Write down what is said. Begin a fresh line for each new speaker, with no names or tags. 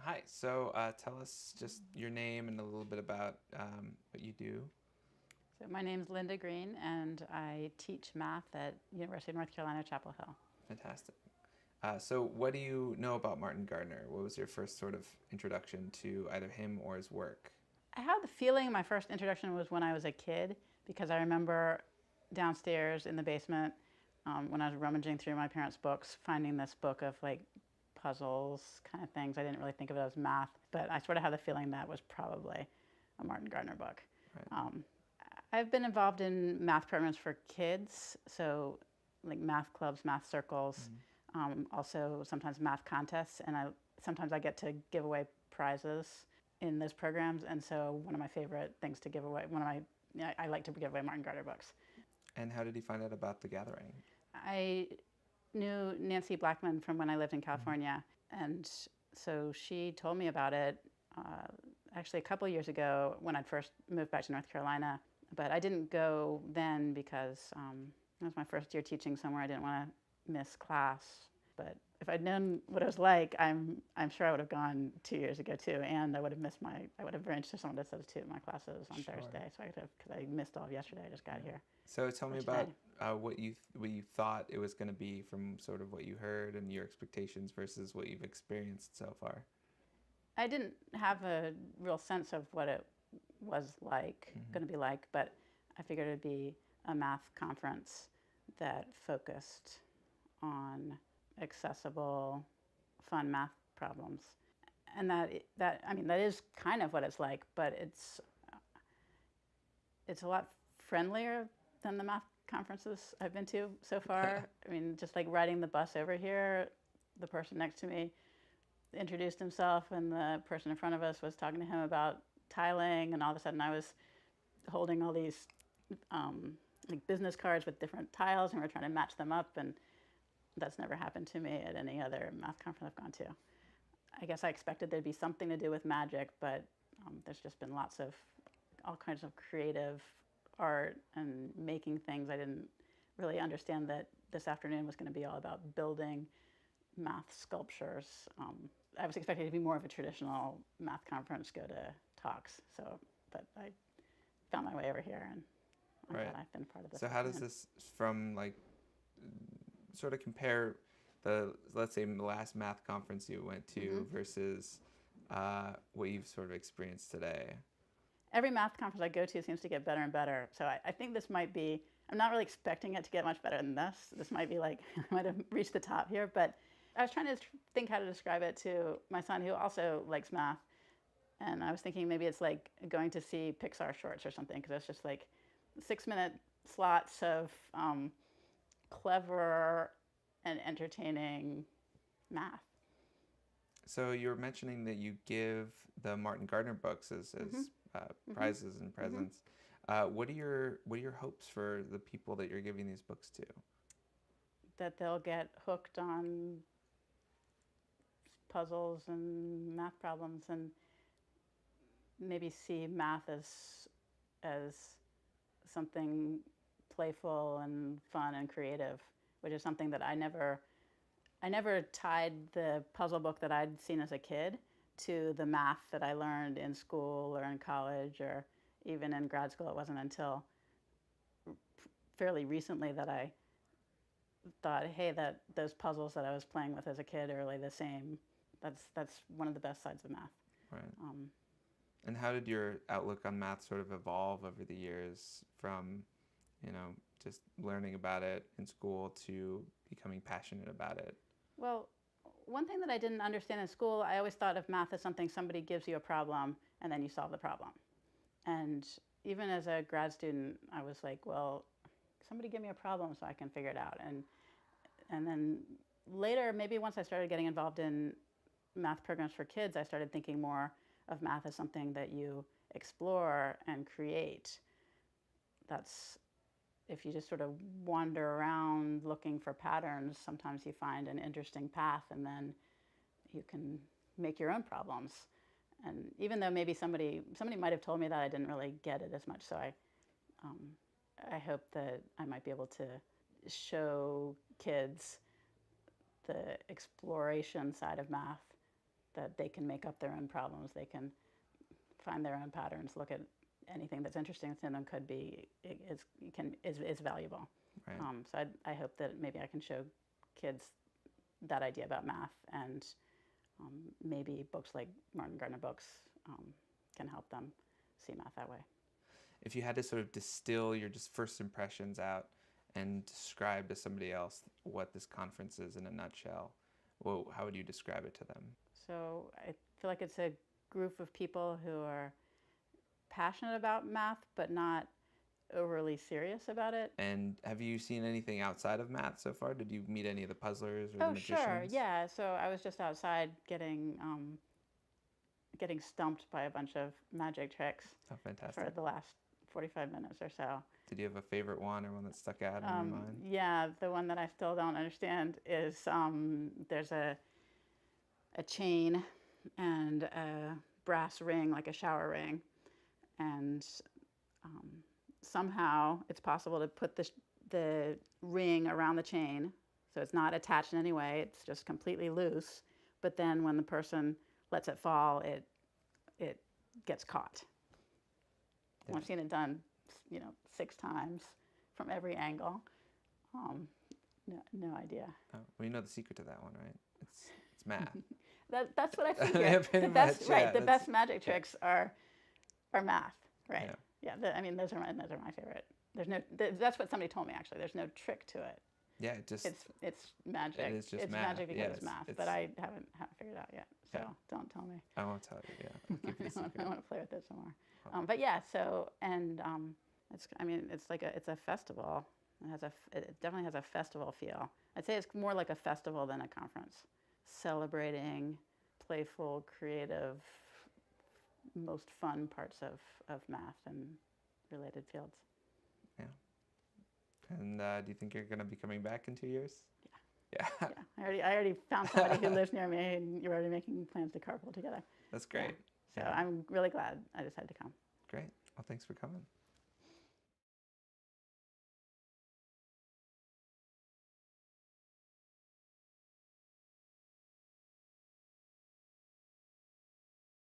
Hi. So tell us just your name and a little bit about what you do.
So my name is Linda Green, and I teach math at University of North Carolina, Chapel Hill.
Fantastic. So what do you know about Martin Gardner? What was your first sort of introduction to either him or his work?
I have the feeling my first introduction was when I was a kid, because I remember downstairs in the basement when I was rummaging through my parents' books, finding this book of like puzzles kind of things. I didn't really think of it as math, but I sort of had the feeling that was probably a Martin Gardner book.
Right.
I've been involved in math programs for kids, so like math clubs, math circles, also sometimes math contests, and sometimes I get to give away prizes in those programs. And so one of my favorite things to give away, I like to give away Martin Gardner books.
And how did he find out about the gathering?
I knew Nancy Blackman from when I lived in California, and so she told me about it actually a couple of years ago when I'd first moved back to North Carolina. But I didn't go then because it was my first year teaching somewhere. I didn't want to miss class. But if I'd known what it was like, I'm sure I would have gone 2 years ago too, and I would have arranged for someone to substitute my classes on
Sure.
Thursday. So because I missed all of yesterday, I just got here.
So tell me
Today.
about what you thought it was going to be from sort of what you heard and your expectations versus what you've experienced so far.
I didn't have a real sense of what it was going to be like, but I figured it'd be a math conference that focused on accessible, fun math problems, and that is kind of what it's like, but it's a lot friendlier than the math conferences I've been to so far. I mean, just like riding the bus over here, the person next to me introduced himself, and the person in front of us was talking to him about tiling, and all of a sudden I was holding all these like business cards with different tiles, and we're trying to match them up, and that's never happened to me at any other math conference I've gone to. I guess I expected there'd be something to do with magic, but there's just been lots of all kinds of creative art and making things. I didn't really understand that this afternoon was going to be all about building math sculptures. I was expecting it to be more of a traditional math conference, go to talks. But I found my way over here, and I'm glad I've been part of this.
So how does this from like sort of compare let's say the last math conference you went to versus what you've sort of experienced today?
Every math conference I go to seems to get better and better. So I think this might be, I'm not really expecting it to get much better than this. This might be like, I might have reached the top here, but I was trying to think how to describe it to my son, who also likes math. And I was thinking maybe it's like going to see Pixar shorts or something, because it's just like 6-minute slots of clever and entertaining math.
So you were mentioning that you give the Martin Gardner books as prizes and presents. What are your hopes for the people that you're giving these books to?
That they'll get hooked on puzzles and math problems, and maybe see math as something playful and fun and creative, which is something that I never tied the puzzle book that I'd seen as a kid to the math that I learned in school or in college or even in grad school. It wasn't until fairly recently that I thought, hey, that those puzzles that I was playing with as a kid are really the same. That's one of the best sides of math.
Right. And how did your outlook on math sort of evolve over the years from, just learning about it in school to becoming passionate about it?
Well, one thing that I didn't understand in school, I always thought of math as something somebody gives you a problem and then you solve the problem. And even as a grad student, I was like, well, somebody give me a problem so I can figure it out. And then later, maybe once I started getting involved in math programs for kids, I started thinking more of math as something that you explore and create. That's, if you just sort of wander around looking for patterns, sometimes you find an interesting path, and then you can make your own problems. And even though maybe somebody might have told me that, I didn't really get it as much. So I hope that I might be able to show kids the exploration side of math that they can make up their own problems. They can find their own patterns, look at anything that's interesting to them is valuable.
Right.
So I hope that maybe I can show kids that idea about math, and maybe books like Martin Gardner books can help them see math that way.
If you had to sort of distill your just first impressions out and describe to somebody else what this conference is in a nutshell, well, how would you describe it to them?
So I feel like it's a group of people who are passionate about math, but not overly serious about it.
And have you seen anything outside of math so far? Did you meet any of the puzzlers or the magicians?
Sure, yeah. So I was just outside getting stumped by a bunch of magic tricks
Oh, fantastic.
for the last 45 minutes or so.
Did you have a favorite one or one that stuck out in your mind?
Yeah, the one that I still don't understand is there's a chain and a brass ring, like a shower ring, and somehow it's possible to put the ring around the chain, so it's not attached in any way, it's just completely loose, but then when the person lets it fall, it gets caught.
Yeah.
I've seen it done, 6 times from every angle. No idea.
Oh, well, you know the secret to that one, right? It's math.
That's what I figured.
Yeah,
the
pretty
best,
much,
right?
yeah,
The
that's-
best magic tricks are math, right?
Yeah.
Yeah. I mean, those are my favorite. That's what somebody told me actually. There's no trick to it.
Yeah, it just
It's magic.
It is just
it's
math.
magic because
Yeah,
it's math.
it's-
But I haven't figured it out yet. So
Yeah.
don't tell me.
I won't tell you. Yeah, I'll keep you the secret.
I want to play with it some more.
Oh.
But yeah. So it's like it's a festival. It definitely has a festival feel. I'd say it's more like a festival than a conference, celebrating playful, creative, most fun parts of math and related fields.
Yeah. And do you think you're going to be coming back in 2 years?
Yeah.
Yeah.
Yeah. I already found somebody who lives near me, and you're already making plans to carpool together.
That's great.
So
Yeah.
I'm really glad I decided to come.
Great. Well, thanks for coming.